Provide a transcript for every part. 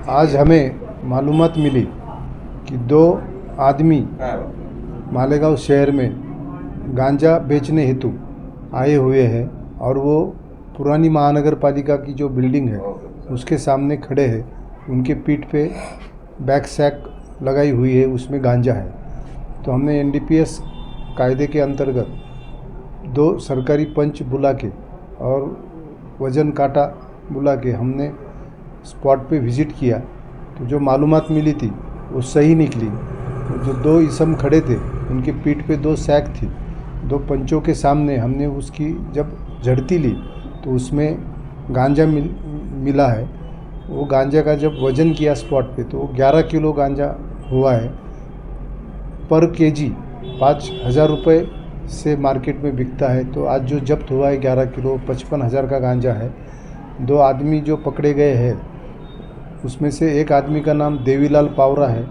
आज हमें मालूमात मिली कि दो आदमी मालेगांव शहर में गांजा बेचने हेतु आए हुए हैं और वो पुरानी महानगर पालिका की जो बिल्डिंग है उसके सामने खड़े हैं। उनके पीठ पे बैक सैक लगाई हुई है, उसमें गांजा है। तो हमने एनडीपीएस कायदे के अंतर्गत दो सरकारी पंच बुला के और वज़न काटा बुला के हमने स्पॉट पे विज़िट किया। तो जो मालूमात मिली थी वो सही निकली। तो जो दो इसम खड़े थे उनके पीठ पे दो सैक थी। दो पंचों के सामने हमने उसकी जब झड़ती ली तो उसमें गांजा मिला है। वो गांजा का जब वज़न किया स्पॉट पे तो 11 किलो गांजा हुआ है। पर केजी 5,000 रुपये से मार्केट में बिकता है। तो आज जो जब्त हुआ है 11 किलो 55,000 का गांजा है। दो आदमी जो पकड़े गए हैं उसमें से एक आदमी का नाम देवीलाल पावरा है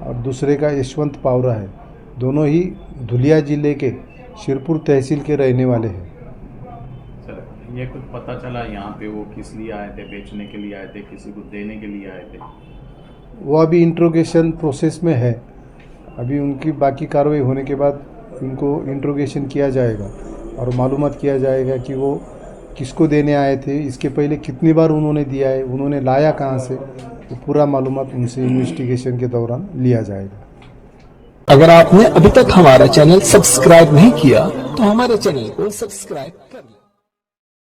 और दूसरे का यशवंत पावरा है। दोनों ही धुलिया जिले के शिरपुर तहसील के रहने वाले हैं। सर, ये कुछ पता चला यहाँ पे वो किस लिए आए थे? बेचने के लिए आए थे, किसी को देने के लिए आए थे? वो अभी इंट्रोगेशन प्रोसेस में है। अभी उनकी बाकी कार्रवाई होने के बाद उनको इंट्रोगेशन किया जाएगा और मालूमात किया जाएगा कि वो किसको देने आए थे, इसके पहले कितनी बार उन्होंने दिया है, उन्होंने लाया कहाँ से, वो पूरा मालूमात उनसे इन्वेस्टिगेशन के दौरान लिया जाएगा। अगर आपने अभी तक हमारा चैनल सब्सक्राइब नहीं किया तो हमारे चैनल को सब्सक्राइब कर